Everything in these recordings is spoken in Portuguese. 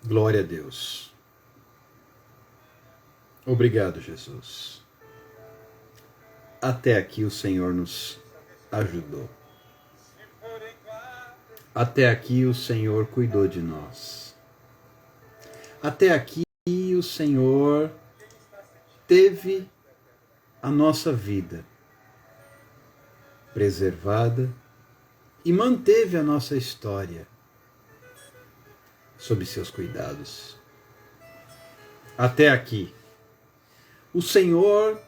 Glória a Deus. Obrigado, Jesus. Até aqui o Senhor nos ajudou. Até aqui o Senhor cuidou de nós. Até aqui o Senhor teve a nossa vida preservada e manteve a nossa história sob seus cuidados. Até aqui, o Senhor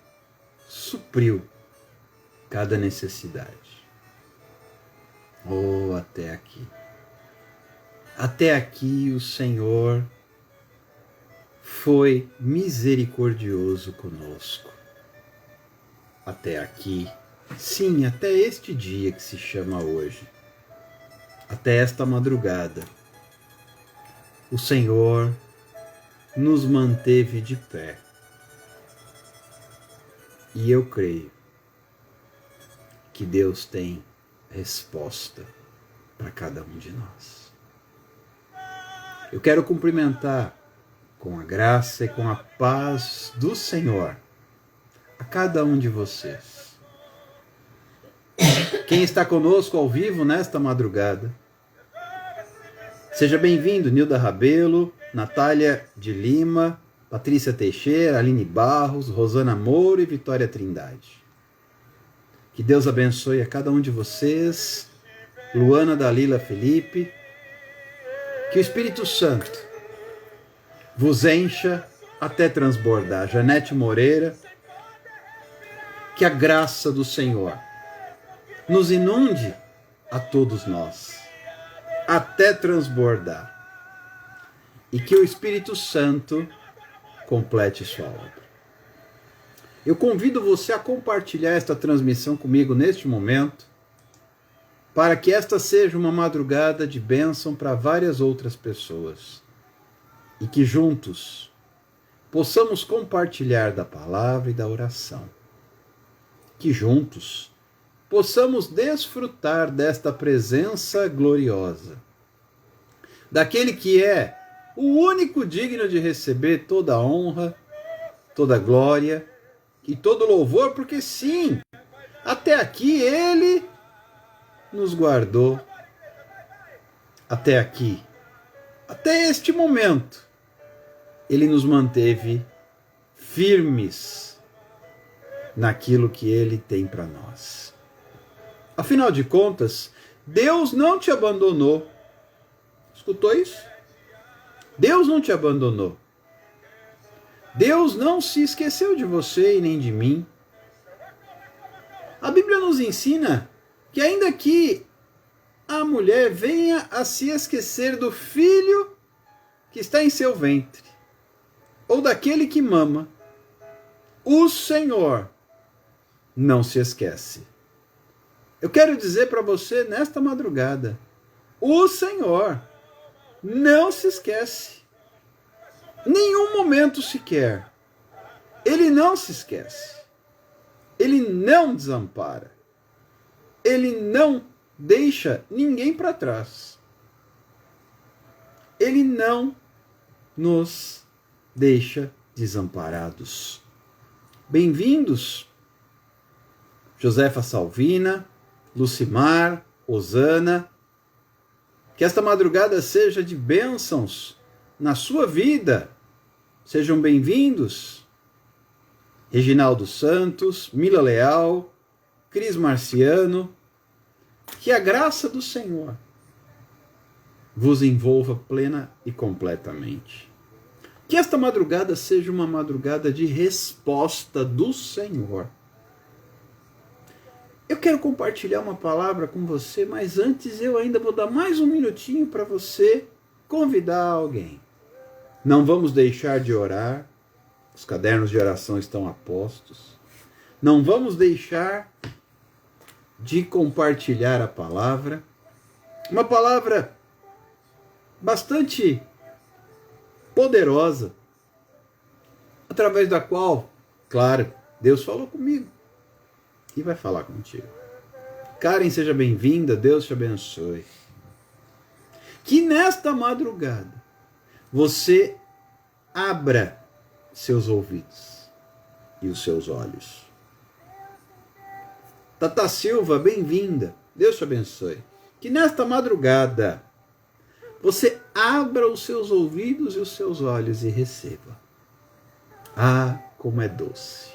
supriu cada necessidade. Oh, até aqui. Até aqui o Senhor foi misericordioso conosco. Até aqui, sim, até este dia que se chama hoje, até esta madrugada, o Senhor nos manteve de pé. E eu creio que Deus tem resposta para cada um de nós. Eu quero cumprimentar com a graça e com a paz do Senhor a cada um de vocês. Quem está conosco ao vivo nesta madrugada, seja bem-vindo, Nilda Rabelo, Natália de Lima, Patrícia Teixeira, Aline Barros, Rosana Moura e Vitória Trindade. Que Deus abençoe a cada um de vocês, Luana Dalila Felipe, que o Espírito Santo vos encha até transbordar. Janete Moreira, que a graça do Senhor nos inunde a todos nós, até transbordar. E que o Espírito Santo complete sua obra. Eu convido você a compartilhar esta transmissão comigo neste momento, para que esta seja uma madrugada de bênção para várias outras pessoas. E que juntos possamos compartilhar da palavra e da oração. Que juntos possamos desfrutar desta presença gloriosa, daquele que é o único digno de receber toda a honra, toda a glória e todo louvor, porque sim, até aqui Ele nos guardou, até aqui, até este momento, Ele nos manteve firmes naquilo que Ele tem para nós. Afinal de contas, Deus não te abandonou. Escutou isso? Deus não te abandonou. Deus não se esqueceu de você e nem de mim. A Bíblia nos ensina que ainda que a mulher venha a se esquecer do filho que está em seu ventre, ou daquele que mama, o Senhor não se esquece. Eu quero dizer para você nesta madrugada, o Senhor não se esquece. Nenhum momento sequer. Ele não se esquece. Ele não desampara. Ele não deixa ninguém para trás. Ele não nos deixa desamparados. Bem-vindos, Josefa Salvina, Lucimar, Osana. Que esta madrugada seja de bênçãos na sua vida. Sejam bem-vindos. Reginaldo Santos, Mila Leal, Cris Marciano. Que a graça do Senhor vos envolva plena e completamente. Que esta madrugada seja uma madrugada de resposta do Senhor. Eu quero compartilhar uma palavra com você, mas antes eu ainda vou dar mais um minutinho para você convidar alguém. Não vamos deixar de orar, os cadernos de oração estão a postos. Não vamos deixar de compartilhar a palavra, uma palavra bastante poderosa, através da qual, claro, Deus falou comigo. E vai falar contigo. Karen, seja bem-vinda, Deus te abençoe. Que nesta madrugada você abra seus ouvidos e os seus olhos. Tata Silva, bem-vinda. Deus te abençoe. Que nesta madrugada você abra os seus ouvidos e os seus olhos e receba. Ah, como é doce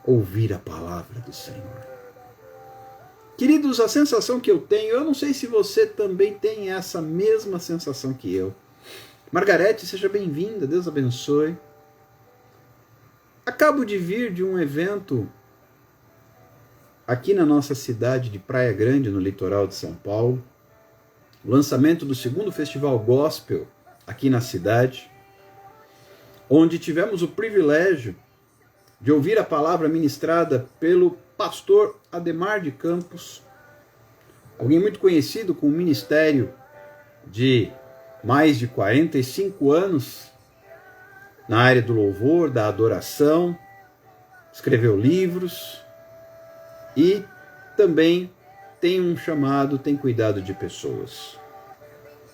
ouvir a palavra do Senhor. Queridos, a sensação que eu tenho, eu não sei se você também tem essa mesma sensação que eu. Margarete, seja bem-vinda, Deus abençoe. Acabo de vir de um evento aqui na nossa cidade de Praia Grande, no litoral de São Paulo. O lançamento do segundo Festival Gospel aqui na cidade, onde tivemos o privilégio de ouvir a palavra ministrada pelo pastor Ademar de Campos, alguém muito conhecido com um ministério de mais de 45 anos na área do louvor, da adoração, escreveu livros e também tem um chamado, tem cuidado de pessoas.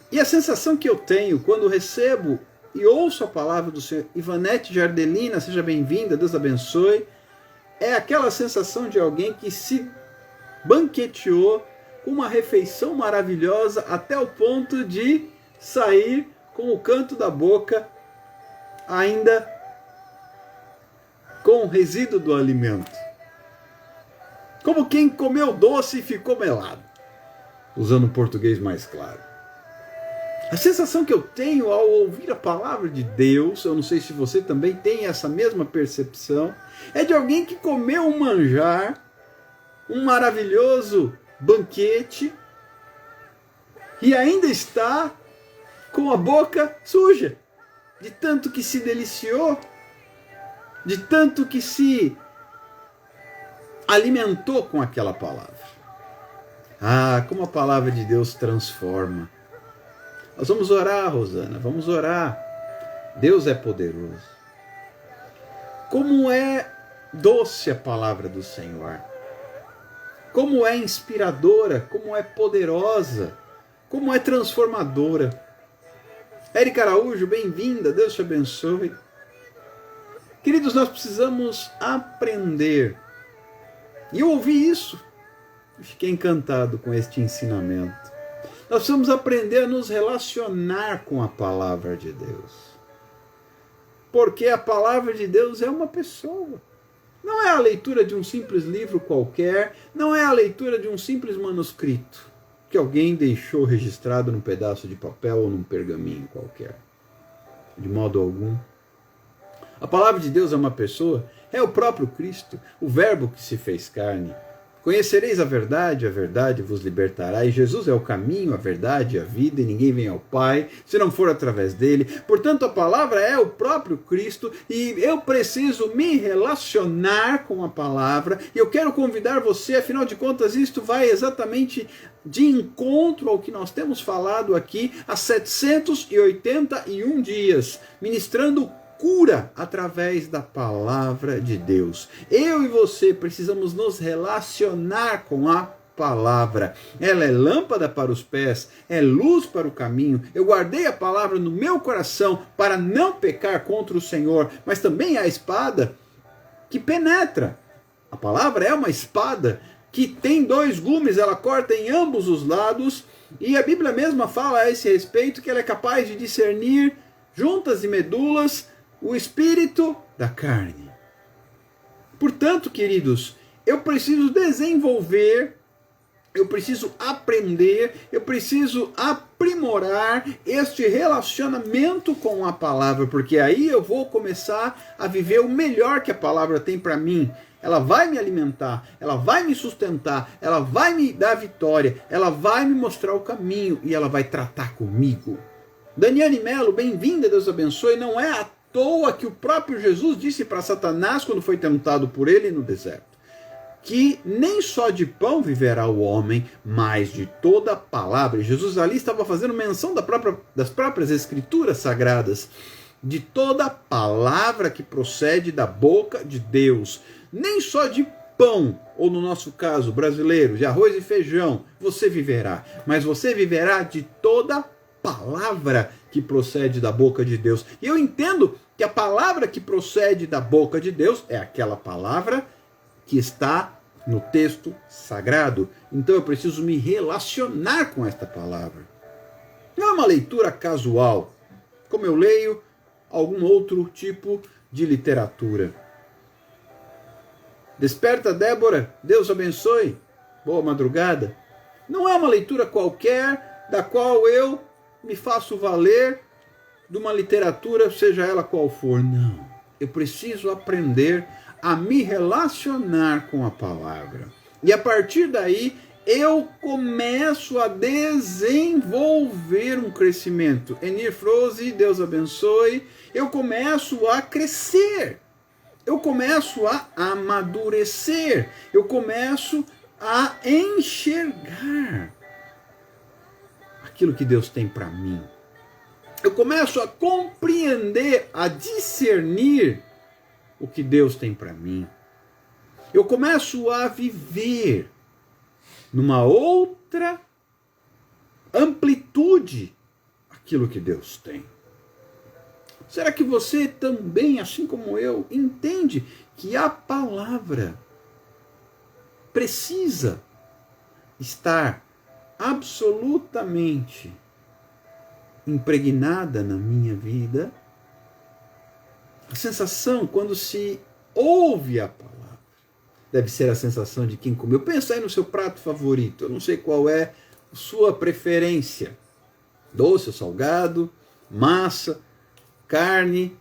E a sensação que eu tenho quando recebo e ouço a palavra do Senhor, Ivanete Jardelina, seja bem-vinda, Deus abençoe, é aquela sensação de alguém que se banqueteou com uma refeição maravilhosa até o ponto de sair com o canto da boca ainda com o resíduo do alimento. Como quem comeu doce e ficou melado, usando um português mais claro. A sensação que eu tenho ao ouvir a palavra de Deus, eu não sei se você também tem essa mesma percepção, é de alguém que comeu um manjar, um maravilhoso banquete, e ainda está com a boca suja, de tanto que se deliciou, de tanto que se alimentou com aquela palavra. Ah, como a palavra de Deus transforma. Nós vamos orar, Rosana, vamos orar. Deus é poderoso. Como é doce a palavra do Senhor. Como é inspiradora, como é poderosa, como é transformadora. Érica Araújo, bem-vinda, Deus te abençoe. Queridos, nós precisamos aprender. E eu ouvi isso, fiquei encantado com este ensinamento. Nós precisamos aprender a nos relacionar com a palavra de Deus. Porque a palavra de Deus é uma pessoa. Não é a leitura de um simples livro qualquer, não é a leitura de um simples manuscrito que alguém deixou registrado num pedaço de papel ou num pergaminho qualquer. De modo algum. A palavra de Deus é uma pessoa, é o próprio Cristo, o Verbo que se fez carne. Conhecereis a verdade vos libertará. E Jesus é o caminho, a verdade e a vida, e ninguém vem ao Pai se não for através dele. Portanto, a palavra é o próprio Cristo, e eu preciso me relacionar com a palavra. E eu quero convidar você, afinal de contas, isto vai exatamente de encontro ao que nós temos falado aqui há 781 dias, ministrando cura através da palavra de Deus. Eu e você precisamos nos relacionar com a palavra. Ela é lâmpada para os pés, é luz para o caminho. Eu guardei a palavra no meu coração para não pecar contra o Senhor, mas também é a espada que penetra. A palavra é uma espada que tem 2 gumes, ela corta em ambos os lados, e a Bíblia mesma fala a esse respeito que ela é capaz de discernir juntas e medulas, o espírito da carne. Portanto, queridos, eu preciso desenvolver, eu preciso aprender, eu preciso aprimorar este relacionamento com a palavra, porque aí eu vou começar a viver o melhor que a palavra tem para mim. Ela vai me alimentar, ela vai me sustentar, ela vai me dar vitória, ela vai me mostrar o caminho e ela vai tratar comigo. Daniane Melo, bem-vinda, Deus abençoe. Não é à toa que o próprio Jesus disse para Satanás, quando foi tentado por ele no deserto, que nem só de pão viverá o homem, mas de toda palavra. E Jesus ali estava fazendo menção das próprias escrituras sagradas, de toda palavra que procede da boca de Deus. Nem só de pão, ou no nosso caso brasileiro, de arroz e feijão, você viverá, mas você viverá de toda palavra que procede da boca de Deus. E eu entendo que a palavra que procede da boca de Deus é aquela palavra que está no texto sagrado. Então eu preciso me relacionar com esta palavra. Não é uma leitura casual, como eu leio algum outro tipo de literatura. Desperta, Débora, Deus abençoe, boa madrugada. Não é uma leitura qualquer, da qual eu me faço valer de uma literatura, seja ela qual for. Não, eu preciso aprender a me relacionar com a palavra. E a partir daí, eu começo a desenvolver um crescimento. Enir Froze, Deus abençoe. Eu começo a crescer. Eu começo a amadurecer. Eu começo a enxergar aquilo que Deus tem para mim. Eu começo a compreender, a discernir o que Deus tem para mim. Eu começo a viver numa outra amplitude aquilo que Deus tem. Será que você também, assim como eu, entende que a palavra precisa estar absolutamente impregnada na minha vida? A sensação quando se ouve a palavra deve ser a sensação de quem comeu. Pensa aí no seu prato favorito. Eu não sei qual é a sua preferência. Doce ou salgado, massa, carne.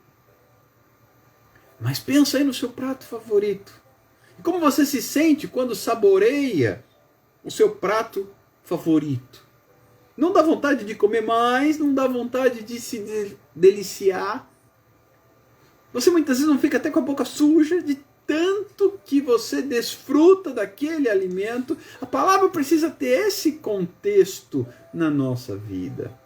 Mas pensa aí no seu prato favorito. E como você se sente quando saboreia o seu prato favorito? Não dá vontade de comer mais, não dá vontade de se deliciar. Você muitas vezes não fica até com a boca suja de tanto que você desfruta daquele alimento. A palavra precisa ter esse contexto na nossa vida.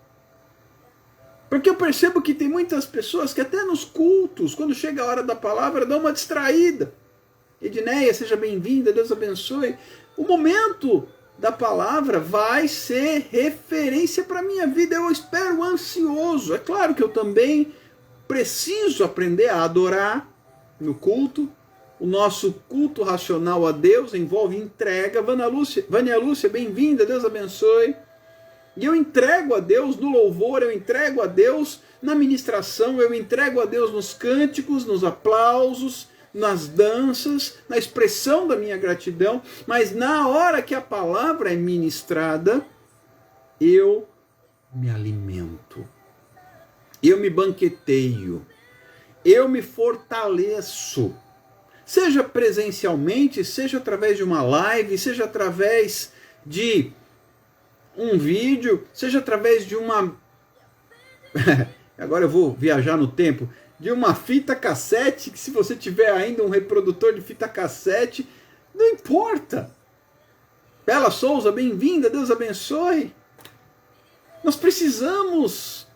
Porque eu percebo que tem muitas pessoas que até nos cultos, quando chega a hora da palavra, dão uma distraída. Edneia, seja bem-vinda, Deus abençoe. O momento da palavra vai ser referência para a minha vida. Eu espero ansioso. É claro que eu também preciso aprender a adorar no culto. O nosso culto racional a Deus envolve entrega. Vânia Lúcia, bem-vinda, Deus abençoe. E eu entrego a Deus no louvor, eu entrego a Deus na ministração, eu entrego a Deus nos cânticos, nos aplausos, nas danças, na expressão da minha gratidão. Mas na hora que a palavra é ministrada, eu me alimento. Eu me banqueteio. Eu me fortaleço. Seja presencialmente, seja através de uma live, seja através de um vídeo, seja através de uma... Agora eu vou viajar no tempo. De uma fita cassete, que se você tiver ainda um reprodutor de fita cassete, não importa. Bela Souza, bem-vinda, Deus abençoe. Nós precisamos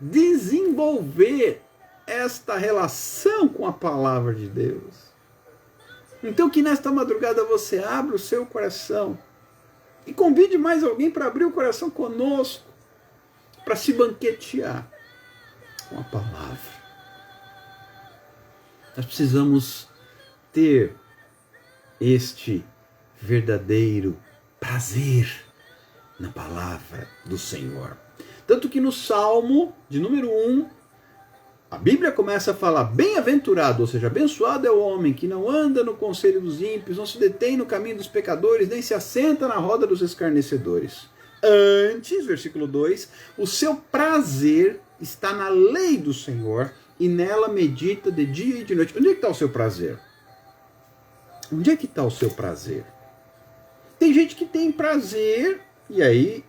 desenvolver esta relação com a palavra de Deus. Então que nesta madrugada você abra o seu coração e convide mais alguém para abrir o coração conosco, para se banquetear com a palavra. Nós precisamos ter este verdadeiro prazer na palavra do Senhor. Tanto que no Salmo de número 1, a Bíblia começa a falar: bem-aventurado, ou seja, abençoado é o homem que não anda no conselho dos ímpios, não se detém no caminho dos pecadores, nem se assenta na roda dos escarnecedores. Antes, versículo 2, o seu prazer está na lei do Senhor, e nela medita de dia e de noite. Onde é que está o seu prazer? Onde é que está o seu prazer? Tem gente que tem prazer, e aí,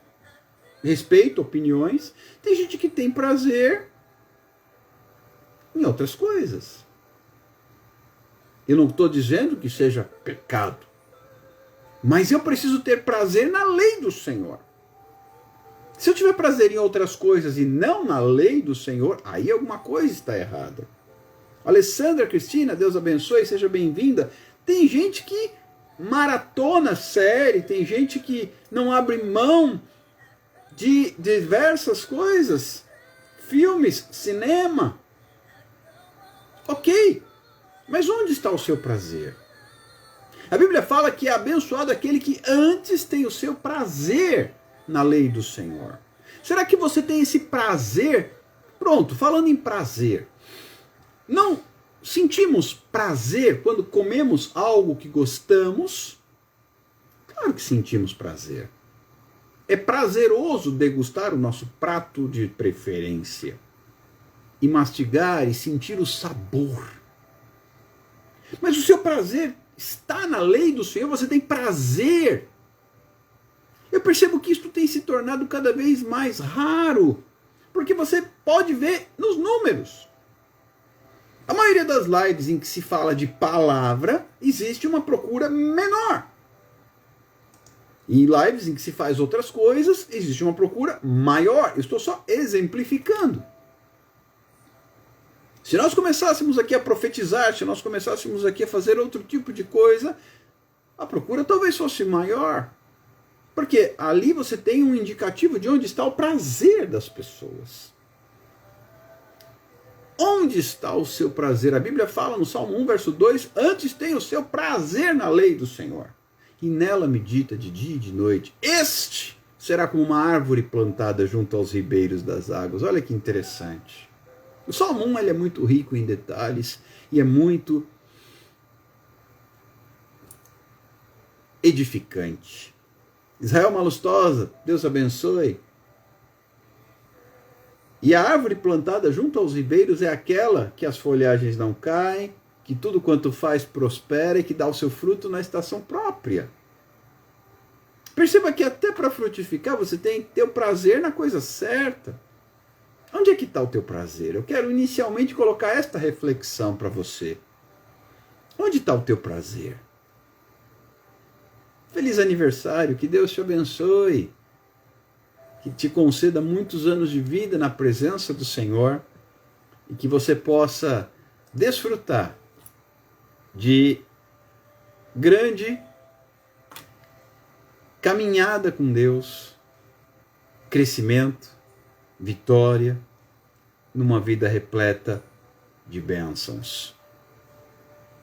respeito opiniões, tem gente que tem prazer em outras coisas. Eu não estou dizendo que seja pecado, mas eu preciso ter prazer na lei do Senhor. Se eu tiver prazer em outras coisas e não na lei do Senhor, aí alguma coisa está errada. Alessandra Cristina, Deus abençoe, seja bem-vinda. Tem gente que maratona série, tem gente que não abre mão de diversas coisas, filmes, cinema. Ok, mas onde está o seu prazer? A Bíblia fala que é abençoado aquele que antes tem o seu prazer na lei do Senhor. Será que você tem esse prazer? Pronto, falando em prazer. Não sentimos prazer quando comemos algo que gostamos? Claro que sentimos prazer. É prazeroso degustar o nosso prato de preferência. E mastigar e sentir o sabor. Mas o seu prazer está na lei do Senhor, você tem prazer. Eu percebo que isto tem se tornado cada vez mais raro, porque você pode ver nos números. A maioria das lives em que se fala de palavra, existe uma procura menor. Em lives em que se faz outras coisas, existe uma procura maior. Eu estou só exemplificando. Se nós começássemos aqui a profetizar, se nós começássemos aqui a fazer outro tipo de coisa, a procura talvez fosse maior. Porque ali você tem um indicativo de onde está o prazer das pessoas. Onde está o seu prazer? A Bíblia fala no Salmo 1, verso 2, antes tem o seu prazer na lei do Senhor, e nela medita de dia e de noite. Este será como uma árvore plantada junto aos ribeiros das águas. Olha que interessante. O Salmo 1 ele é muito rico em detalhes e é muito edificante. Israel Malustosa, Deus abençoe. E a árvore plantada junto aos ribeiros é aquela que as folhagens não caem, que tudo quanto faz prospera e que dá o seu fruto na estação própria. Perceba que até para frutificar você tem que ter o prazer na coisa certa. Onde é que está o teu prazer? Eu quero inicialmente colocar esta reflexão para você. Onde está o teu prazer? Feliz aniversário, que Deus te abençoe, que te conceda muitos anos de vida na presença do Senhor e que você possa desfrutar de grande caminhada com Deus, crescimento, vitória, numa vida repleta de bênçãos.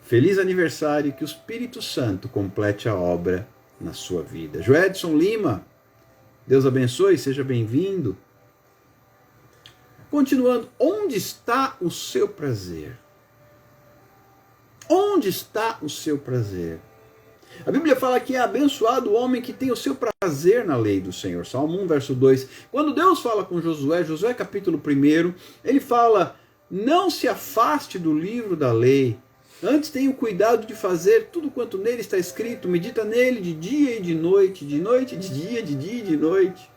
Feliz aniversário, que o Espírito Santo complete a obra na sua vida. Joedson Lima, Deus abençoe, seja bem-vindo. Continuando, onde está o seu prazer? Onde está o seu prazer? A Bíblia fala que é abençoado o homem que tem o seu prazer na lei do Senhor. Salmo 1, verso 2. Quando Deus fala com Josué, Josué capítulo 1, ele fala, não se afaste do livro da lei, antes tenha o cuidado de fazer tudo quanto nele está escrito, medita nele de dia e de noite, de dia, de dia e de noite.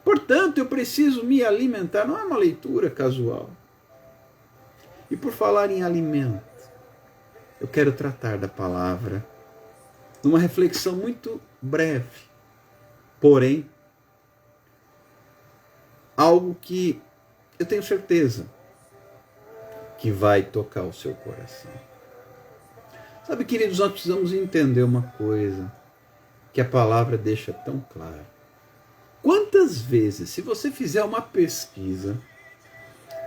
Portanto, eu preciso me alimentar, não é uma leitura casual. E por falar em alimento, eu quero tratar da palavra numa reflexão muito breve, porém, algo que eu tenho certeza que vai tocar o seu coração. Sabe, queridos, nós precisamos entender uma coisa que a palavra deixa tão claro. Quantas vezes, se você fizer uma pesquisa,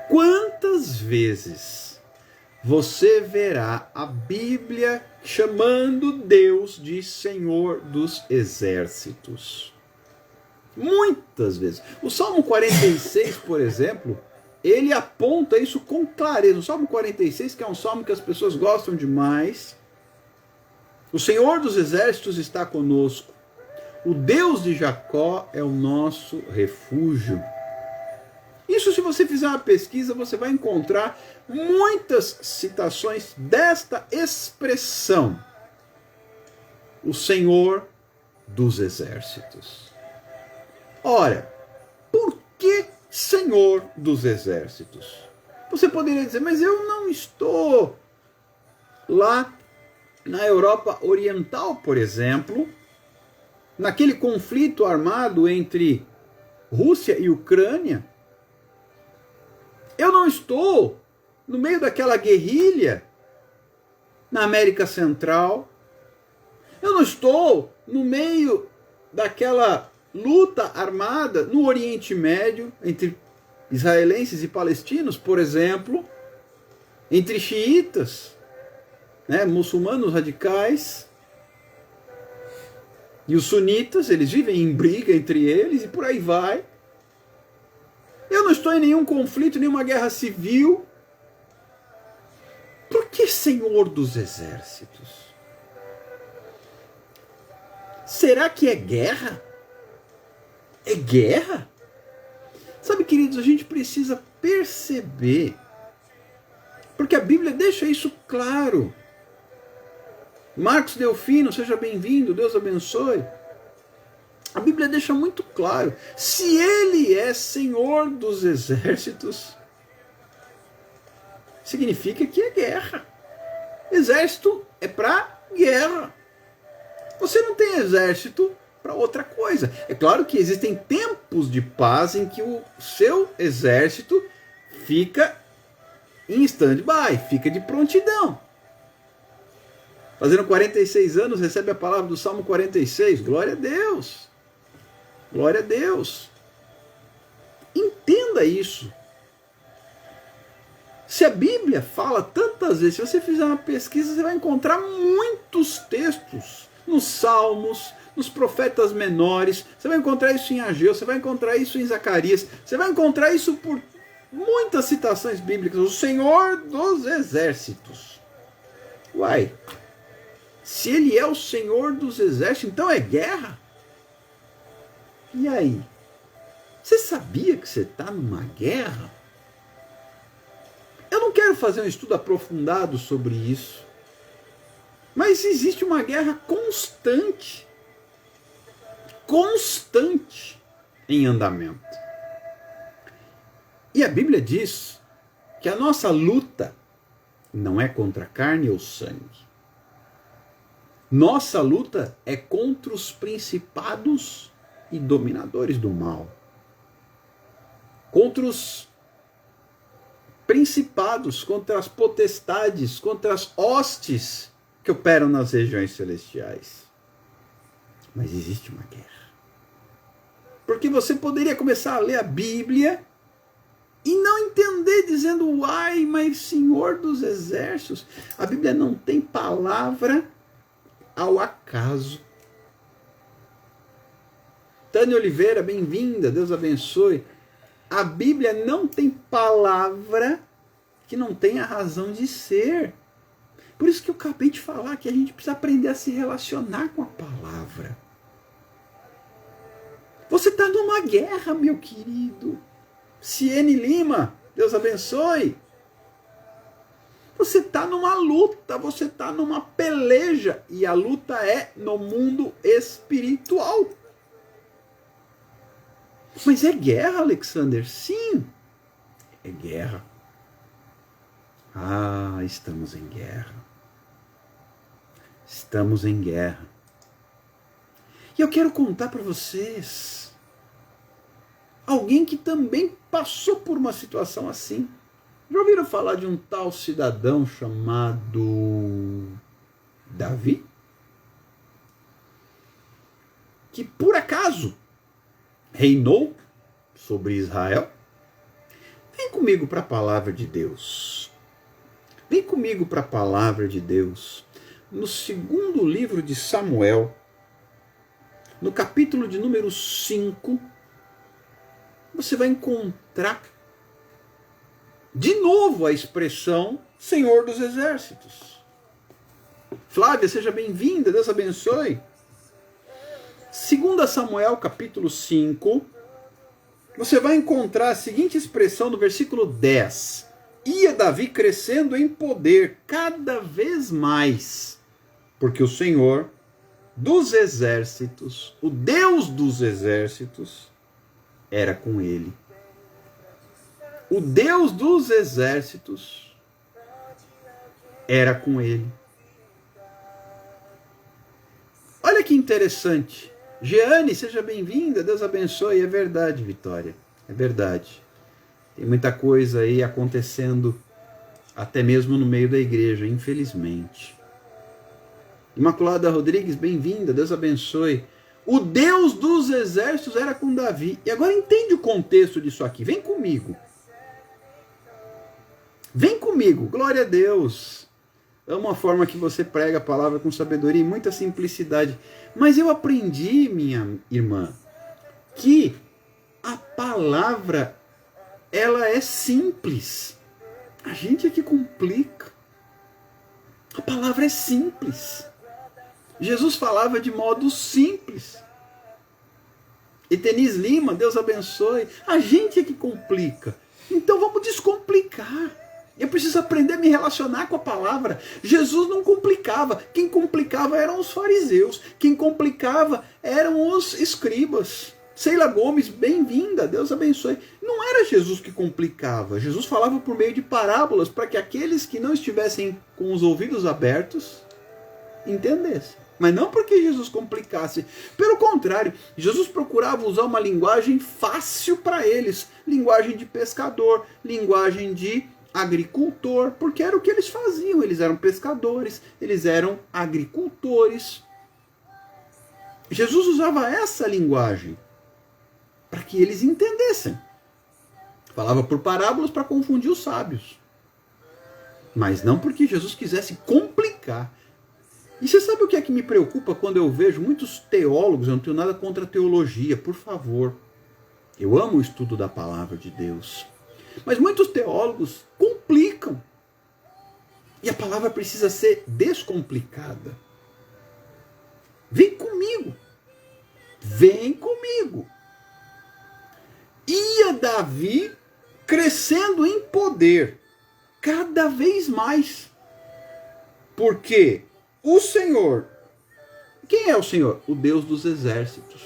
quantas vezes você verá a Bíblia chamando Deus de Senhor dos Exércitos? Muitas vezes. O Salmo 46, por exemplo, ele aponta isso com clareza. O Salmo 46, que é um salmo que as pessoas gostam demais. O Senhor dos Exércitos está conosco. O Deus de Jacó é o nosso refúgio. Isso, se você fizer uma pesquisa, você vai encontrar muitas citações desta expressão. O Senhor dos Exércitos. Ora, por que Senhor dos Exércitos? Você poderia dizer, mas eu não estou lá na Europa Oriental, por exemplo, naquele conflito armado entre Rússia e Ucrânia. Eu não estou no meio daquela guerrilha na América Central. Eu não estou no meio daquela luta armada no Oriente Médio, entre israelenses e palestinos, por exemplo, entre xiitas, né, muçulmanos radicais, e os sunitas, eles vivem em briga entre eles, e por aí vai. Eu não estou em nenhum conflito, nenhuma guerra civil. Por que Senhor dos Exércitos? Será que é guerra? É guerra? Sabe, queridos, a gente precisa perceber, porque a Bíblia deixa isso claro. Marcos Delfino, seja bem-vindo, Deus abençoe. A Bíblia deixa muito claro, se Ele é Senhor dos Exércitos, significa que é guerra. Exército é para guerra. Você não tem exército para outra coisa. É claro que existem tempos de paz em que o seu exército fica em stand-by, fica de prontidão. Fazendo 46 anos, recebe a palavra do Salmo 46. Glória a Deus. Glória a Deus. Entenda isso. Se a Bíblia fala tantas vezes, se você fizer uma pesquisa, você vai encontrar muitos textos nos Salmos, nos profetas menores, você vai encontrar isso em Ageu, você vai encontrar isso em Zacarias, você vai encontrar isso por muitas citações bíblicas. O Senhor dos Exércitos. Uai, se Ele é o Senhor dos Exércitos, então é guerra? E aí? Você sabia que você está numa guerra? Eu não quero fazer um estudo aprofundado sobre isso, mas existe uma guerra constante em andamento. E a Bíblia diz que a nossa luta não é contra carne ou sangue. Nossa luta é contra os principados e dominadores do mal. Contra os principados, contra as potestades, contra as hostes que operam nas regiões celestiais. Mas existe uma guerra. Porque você poderia começar a ler a Bíblia e não entender, dizendo, uai, mas Senhor dos Exércitos. A Bíblia não tem palavra ao acaso. Tânia Oliveira, bem-vinda, Deus abençoe. A Bíblia não tem palavra que não tenha razão de ser. Por isso que eu acabei de falar que a gente precisa aprender a se relacionar com a palavra. Você está numa guerra, meu querido. Ciene Lima, Deus abençoe. Você está numa luta, você está numa peleja. E a luta é no mundo espiritual. Mas é guerra, Alexander? Sim, é guerra. Ah, estamos em guerra. Estamos em guerra. E eu quero contar para vocês alguém que também passou por uma situação assim. Já ouviram falar de um tal cidadão chamado Davi? Que por acaso reinou sobre Israel? Vem comigo para a palavra de Deus. Vem comigo para a palavra de Deus. No segundo livro de Samuel, no capítulo de número 5, você vai encontrar de novo a expressão Senhor dos Exércitos. Flávia, seja bem-vinda, Deus abençoe. 2 Samuel, capítulo 5, você vai encontrar a seguinte expressão no versículo 10. Ia Davi crescendo em poder cada vez mais, porque o Senhor dos Exércitos, o Deus dos Exércitos, era com ele. O Deus dos Exércitos era com ele. Olha que interessante. Jeane, seja bem-vinda, Deus abençoe. É verdade, Vitória, é verdade. Tem muita coisa aí acontecendo, até mesmo no meio da igreja, infelizmente. Imaculada Rodrigues, bem-vinda, Deus abençoe. O Deus dos exércitos era com Davi. E agora entende o contexto disso aqui. Vem comigo. Vem comigo. Glória a Deus. Amo a forma que você prega a palavra com sabedoria e muita simplicidade. Mas eu aprendi, minha irmã, que a palavra, ela é simples. A gente é que complica. A palavra é simples. Jesus falava de modo simples. E Tenis Lima, Deus abençoe. A gente é que complica. Então vamos descomplicar. Eu preciso aprender a me relacionar com a palavra. Jesus não complicava. Quem complicava eram os fariseus. Quem complicava eram os escribas. Sheila Gomes, bem-vinda, Deus abençoe. Não era Jesus que complicava. Jesus falava por meio de parábolas para que aqueles que não estivessem com os ouvidos abertos entendessem. Mas não porque Jesus complicasse. Pelo contrário, Jesus procurava usar uma linguagem fácil para eles. Linguagem de pescador, linguagem de agricultor, porque era o que eles faziam. Eles eram pescadores, eles eram agricultores. Jesus usava essa linguagem para que eles entendessem. Falava por parábolas para confundir os sábios. Mas não porque Jesus quisesse complicar. E você sabe o que é que me preocupa quando eu vejo muitos teólogos, eu não tenho nada contra a teologia, por favor. Eu amo o estudo da palavra de Deus. Mas muitos teólogos complicam. E a palavra precisa ser descomplicada. Vem comigo. Vem comigo. Ia Davi crescendo em poder cada vez mais. Porque o Senhor, quem é o Senhor? O Deus dos exércitos.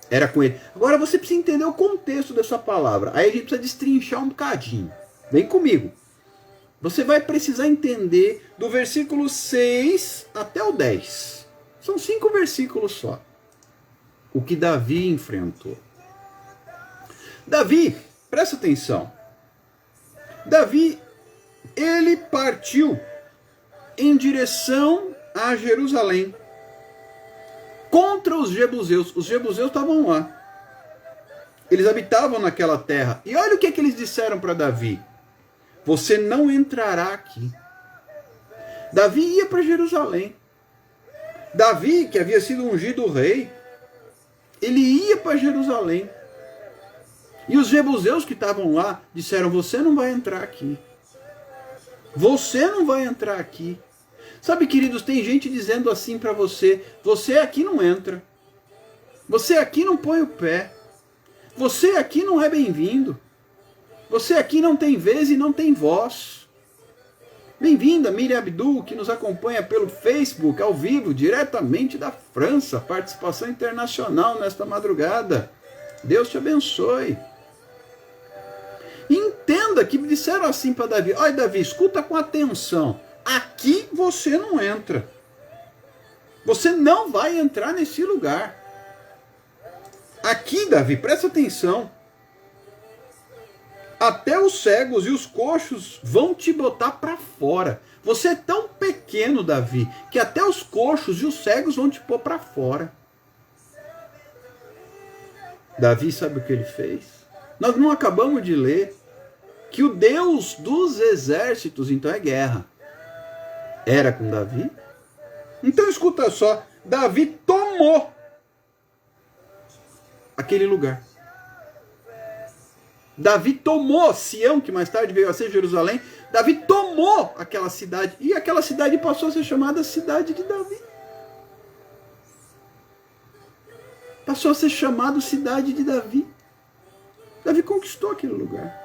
Era com ele. Agora você precisa entender o contexto dessa palavra. Aí a gente precisa destrinchar um bocadinho. Vem comigo. Você vai precisar entender do versículo 6 até o 10. São 5 versículos só. O que Davi enfrentou. Davi, presta atenção. Davi, ele partiu em direção a Jerusalém contra os jebuseus. Os jebuseus estavam lá. Eles habitavam naquela terra. E olha o que eles disseram para Davi. Você não entrará aqui. Davi ia para Jerusalém. Davi, que havia sido ungido rei, ele ia para Jerusalém. E os jebuseus que estavam lá disseram, você não vai entrar aqui. Você não vai entrar aqui. Sabe, queridos, tem gente dizendo assim para você, você aqui não entra. Você aqui não põe o pé. Você aqui não é bem-vindo. Você aqui não tem vez e não tem voz. Bem-vinda, Miriam Abdul, que nos acompanha pelo Facebook, ao vivo, diretamente da França. Participação internacional nesta madrugada. Deus te abençoe. Entenda que me disseram assim para Davi. Olha, Davi, escuta com atenção. Aqui você não entra. Você não vai entrar nesse lugar. Aqui, Davi, presta atenção. Até os cegos e os coxos vão te botar para fora. Você é tão pequeno, Davi, que até os coxos e os cegos vão te pôr para fora. Davi, sabe o que ele fez? Nós não acabamos de ler que o Deus dos exércitos, então é guerra, era com Davi? Então escuta só, Davi tomou aquele lugar. Davi tomou Sião, que mais tarde veio a ser Jerusalém. Davi tomou aquela cidade. E aquela cidade passou a ser chamada Cidade de Davi. Passou a ser chamado Cidade de Davi. Davi conquistou aquele lugar.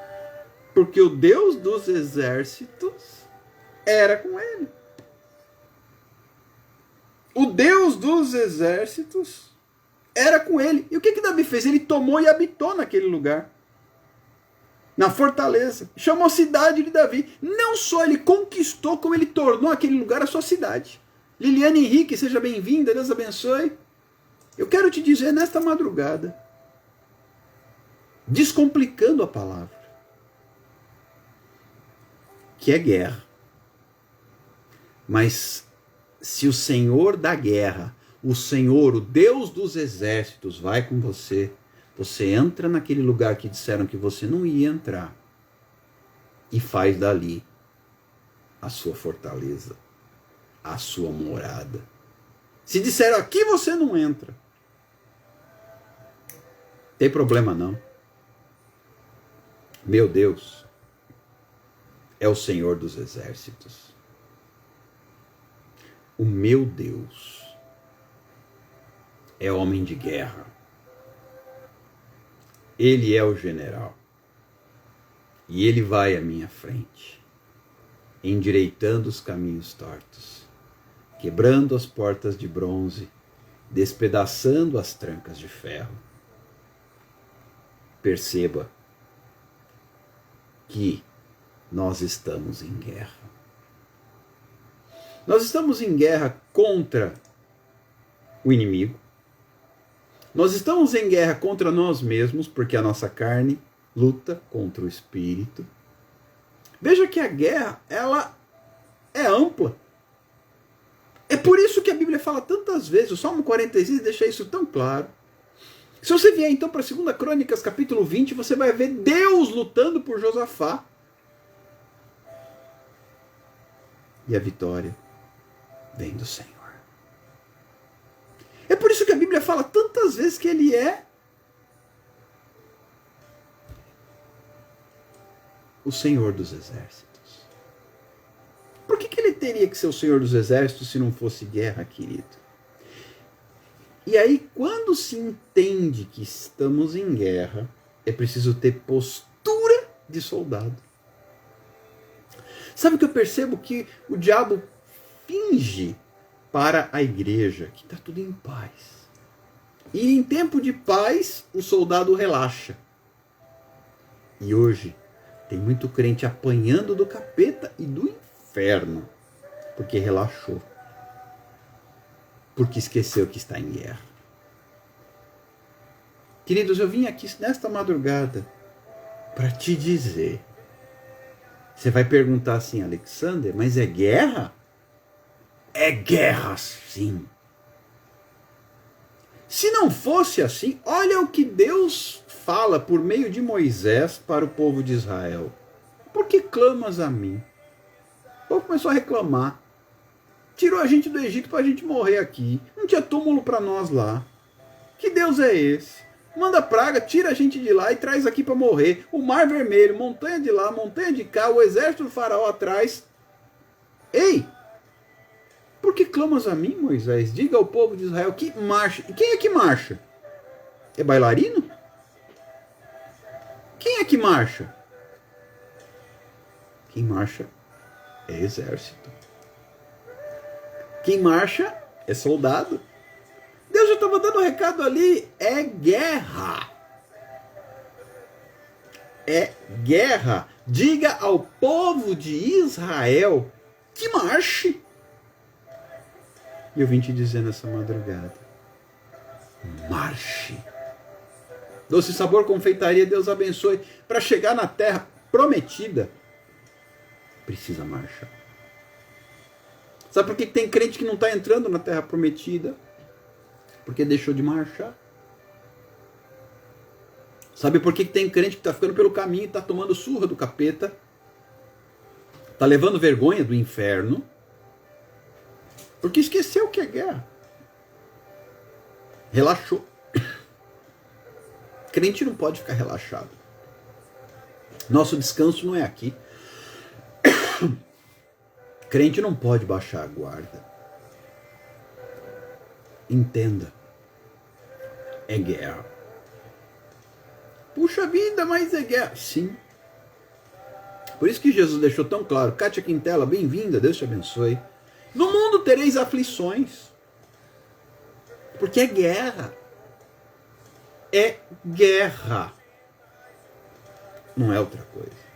Porque o Deus dos exércitos era com ele. O Deus dos exércitos era com ele. E o que Davi fez? Ele tomou e habitou naquele lugar. Na fortaleza. Chamou Cidade de Davi. Não só ele conquistou, como ele tornou aquele lugar a sua cidade. Liliane Henrique, seja bem-vinda. Deus abençoe. Eu quero te dizer nesta madrugada, descomplicando a palavra, que é guerra. Mas se o Senhor da guerra o Senhor, o Deus dos exércitos, vai com você. Você entra naquele lugar que disseram que você não ia entrar e faz dali a sua fortaleza, a sua morada. Se disseram aqui você não entra, tem problema não. Meu Deus é o Senhor dos exércitos. O meu Deus é homem de guerra. Ele é o general. E ele vai à minha frente, endireitando os caminhos tortos, quebrando as portas de bronze, despedaçando as trancas de ferro. Perceba que nós estamos em guerra. Nós estamos em guerra contra o inimigo. Nós estamos em guerra contra nós mesmos, porque a nossa carne luta contra o espírito. Veja que a guerra, ela é ampla. É por isso que a Bíblia fala tantas vezes, o Salmo 46 deixa isso tão claro. Se você vier então para 2 Crônicas, capítulo 20, você vai ver Deus lutando por Josafá. E a vitória vem do Senhor. É por isso que a Bíblia fala tantas vezes que ele é o Senhor dos exércitos. Por que ele teria que ser o Senhor dos exércitos se não fosse guerra, querido? E aí, quando se entende que estamos em guerra, é preciso ter postura de soldado. Sabe o que eu percebo? Que o diabo finge para a igreja que está tudo em paz. E em tempo de paz, o soldado relaxa. E hoje, tem muito crente apanhando do capeta e do inferno, porque relaxou. Porque esqueceu que está em guerra. Queridos, eu vim aqui nesta madrugada para te dizer. Você vai perguntar assim, Alexander, mas é guerra? É guerra, sim. Se não fosse assim, olha o que Deus fala por meio de Moisés para o povo de Israel. Por que clamas a mim? O povo começou a reclamar. Tirou a gente do Egito para a gente morrer aqui. Não tinha túmulo para nós lá. Que Deus é esse? Manda praga, tira a gente de lá e traz aqui para morrer. O Mar Vermelho, montanha de lá, montanha de cá, o exército do faraó atrás. Ei! Por que clamas a mim, Moisés? Diga ao povo de Israel que marcha. E quem é que marcha? É bailarino? Quem é que marcha? Quem marcha é exército. Quem marcha é soldado. Deus já estava dando um recado ali. É guerra. É guerra. Diga ao povo de Israel que marche. E eu vim te dizer nessa madrugada. Marche. Doce Sabor Confeitaria, Deus abençoe. Para chegar na terra prometida, precisa marchar. Sabe por que tem crente que não está entrando na terra prometida? Porque deixou de marchar. Sabe por que tem crente que está ficando pelo caminho e está tomando surra do capeta? Está levando vergonha do inferno. Porque esqueceu o que é guerra. Relaxou. Crente não pode ficar relaxado. Nosso descanso não é aqui. Crente não pode baixar a guarda. Entenda. É guerra. Puxa vida, mas é guerra. Sim. Por isso que Jesus deixou tão claro. Kátia Quintela, bem-vinda, Deus te abençoe. No mundo tereis aflições. Porque é guerra. É guerra. Não é outra coisa.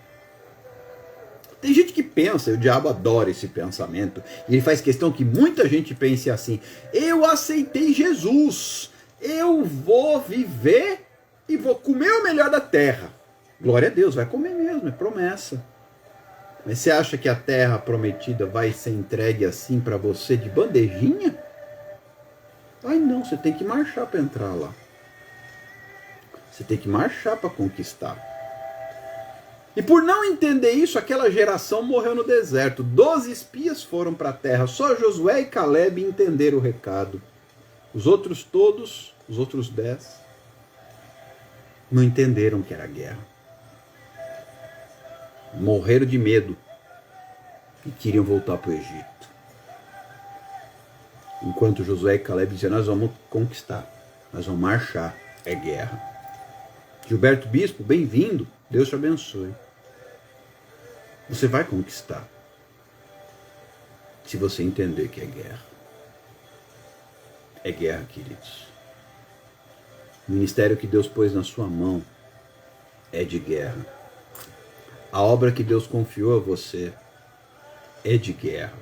Tem gente que pensa, e o diabo adora esse pensamento, e ele faz questão que muita gente pense assim: eu aceitei Jesus, eu vou viver e vou comer o melhor da terra. Glória a Deus, vai comer mesmo, é promessa. Mas você acha que a terra prometida vai ser entregue assim para você de bandejinha? Ai não, você tem que marchar para entrar lá. Você tem que marchar para conquistar. E por não entender isso, aquela geração morreu no deserto. 12 espias foram para a terra. Só Josué e Caleb entenderam o recado. Os outros todos, os outros 10, não entenderam que era guerra. Morreram de medo e queriam voltar para o Egito. Enquanto Josué e Caleb diziam, nós vamos conquistar, nós vamos marchar, é guerra. Gilberto Bispo, bem-vindo, Deus te abençoe. Você vai conquistar, se você entender que é guerra. É guerra, queridos. O ministério que Deus pôs na sua mão é de guerra. A obra que Deus confiou a você é de guerra.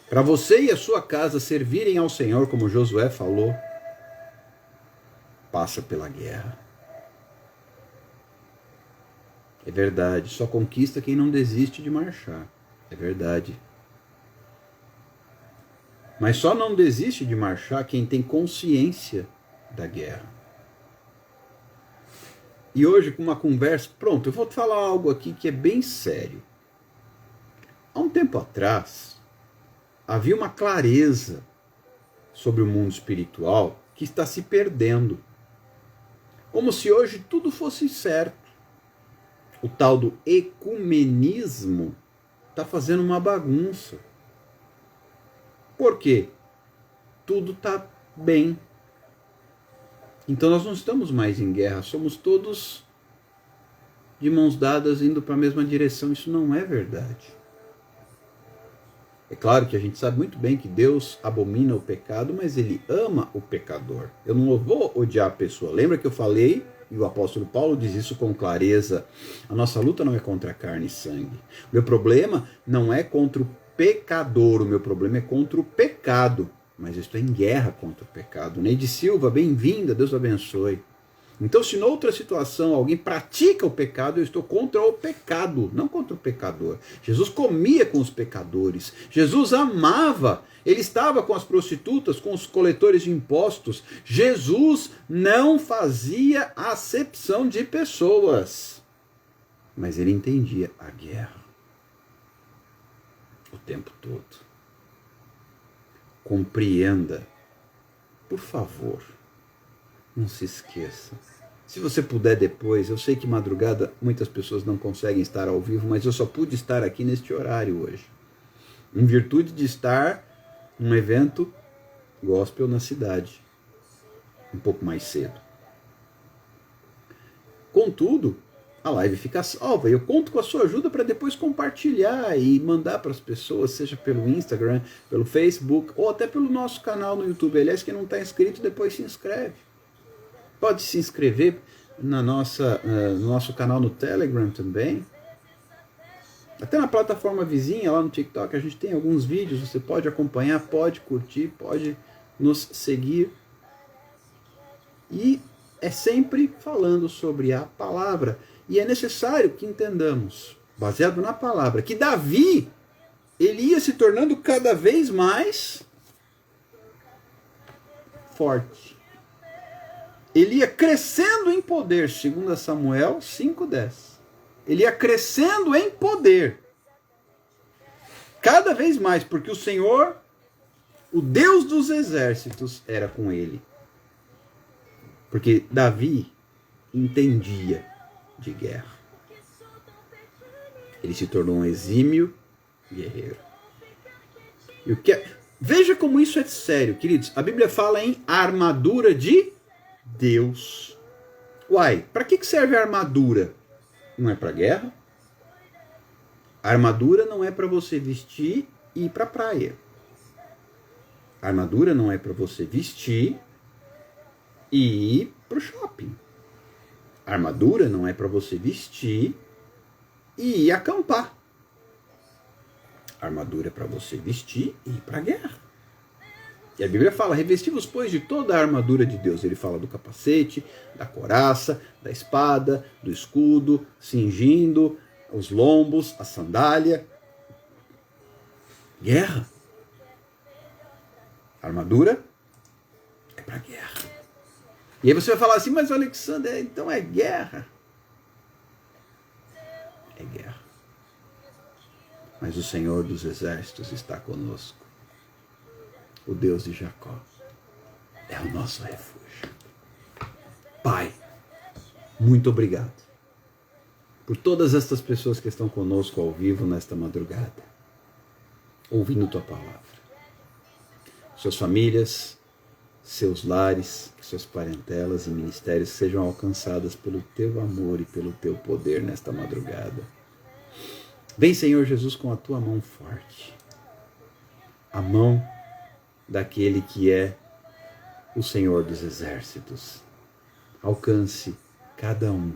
Para você e a sua casa servirem ao Senhor, como Josué falou, passa pela guerra. É verdade, só conquista quem não desiste de marchar. É verdade. Mas só não desiste de marchar quem tem consciência da guerra. E hoje, com uma conversa, pronto, eu vou te falar algo aqui que é bem sério. Há um tempo atrás, havia uma clareza sobre o mundo espiritual que está se perdendo. Como se hoje tudo fosse certo. O tal do ecumenismo está fazendo uma bagunça. Por quê? Tudo está bem. Então nós não estamos mais em guerra, somos todos de mãos dadas indo para a mesma direção. Isso não é verdade. É claro que a gente sabe muito bem que Deus abomina o pecado, mas Ele ama o pecador. Eu não vou odiar a pessoa. Lembra que eu falei, e o apóstolo Paulo diz isso com clareza, a nossa luta não é contra carne e sangue. O meu problema não é contra o pecador, o meu problema é contra o pecado. Mas eu estou em guerra contra o pecado. Neide Silva, bem-vinda, Deus abençoe. Então, se noutra situação alguém pratica o pecado, eu estou contra o pecado, não contra o pecador. Jesus comia com os pecadores. Jesus amava. Ele estava com as prostitutas, com os coletores de impostos. Jesus não fazia acepção de pessoas. Mas ele entendia a guerra o tempo todo. Compreenda, por favor, não se esqueça. Se você puder depois, eu sei que madrugada muitas pessoas não conseguem estar ao vivo, mas eu só pude estar aqui neste horário hoje, em virtude de estar num evento gospel na cidade, um pouco mais cedo. Contudo, a live fica salva e eu conto com a sua ajuda para depois compartilhar e mandar para as pessoas, seja pelo Instagram, pelo Facebook ou até pelo nosso canal no YouTube. Aliás, quem não está inscrito, depois se inscreve. Pode se inscrever no nosso canal no Telegram também. Até na plataforma vizinha, lá no TikTok, a gente tem alguns vídeos, você pode acompanhar, pode curtir, pode nos seguir. E é sempre falando sobre a palavra. E é necessário que entendamos, baseado na palavra, que Davi, ele ia se tornando cada vez mais forte. Ele ia crescendo em poder, segundo Samuel 5:10. Ele ia crescendo em poder. Cada vez mais, porque o Senhor, o Deus dos exércitos, era com ele. Porque Davi entendia de guerra. Ele se tornou um exímio guerreiro. Veja como isso é sério, queridos. A Bíblia fala em armadura de Deus. Uai, para que serve a armadura? Não é para guerra? A armadura não é para você vestir e ir para a praia. A armadura não é para você vestir e ir para o shopping. A armadura não é para você vestir e ir acampar. A armadura é para você vestir e ir para a guerra. E a Bíblia fala, revesti-vos, pois, de toda a armadura de Deus. Ele fala do capacete, da couraça, da espada, do escudo, cingindo os lombos, a sandália. Guerra. Armadura para a guerra. E aí você vai falar assim, mas Alexandre, então é guerra. É guerra. Mas o Senhor dos Exércitos está conosco. O Deus de Jacó é o nosso refúgio. Pai, muito obrigado por todas estas pessoas que estão conosco ao vivo nesta madrugada, ouvindo Tua palavra. Suas famílias, seus lares, suas parentelas e ministérios sejam alcançadas pelo Teu amor e pelo Teu poder nesta madrugada. Vem, Senhor Jesus, com a Tua mão forte, a mão daquele que é o Senhor dos Exércitos. Alcance cada um,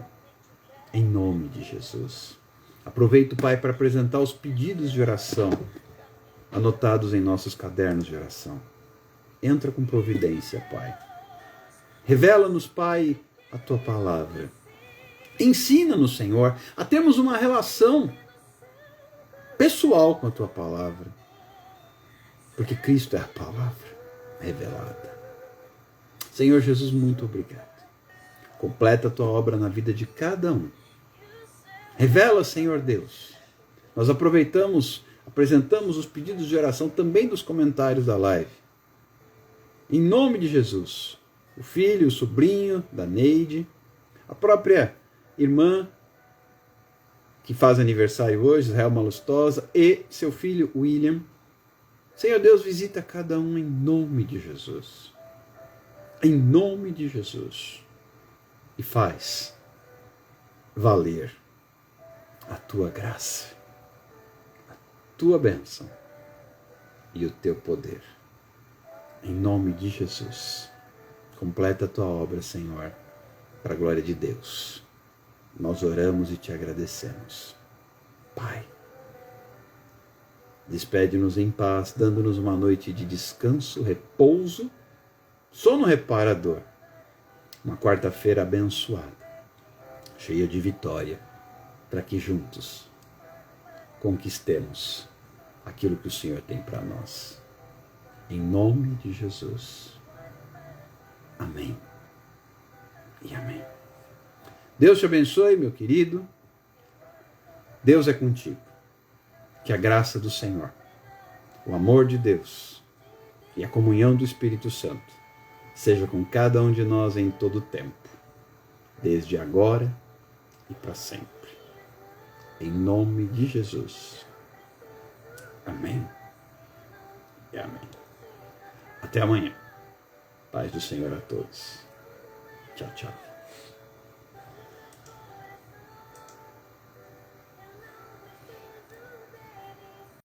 em nome de Jesus. Aproveito, Pai, para apresentar os pedidos de oração anotados em nossos cadernos de oração. Entra com providência, Pai. Revela-nos, Pai, a Tua palavra. Ensina-nos, Senhor, a termos uma relação pessoal com a Tua palavra. Porque Cristo é a palavra revelada. Senhor Jesus, muito obrigado. Completa a Tua obra na vida de cada um. Revela, Senhor Deus. Nós apresentamos os pedidos de oração também dos comentários da live. Em nome de Jesus, o filho, o sobrinho da Neide, a própria irmã que faz aniversário hoje, Israel Malustosa, e seu filho William. Senhor Deus, visita cada um em nome de Jesus. Em nome de Jesus. E faz valer a Tua graça, a Tua bênção e o Teu poder. Em nome de Jesus. Completa a Tua obra, Senhor, para a glória de Deus. Nós oramos e Te agradecemos. Pai, despede-nos em paz, dando-nos uma noite de descanso, repouso, sono reparador. Uma quarta-feira abençoada, cheia de vitória, para que juntos conquistemos aquilo que o Senhor tem para nós. Em nome de Jesus. Amém. E amém. Deus te abençoe, meu querido. Deus é contigo. Que a graça do Senhor, o amor de Deus e a comunhão do Espírito Santo seja com cada um de nós em todo o tempo, desde agora e para sempre. Em nome de Jesus. Amém. E amém. Até amanhã. Paz do Senhor a todos. Tchau, tchau.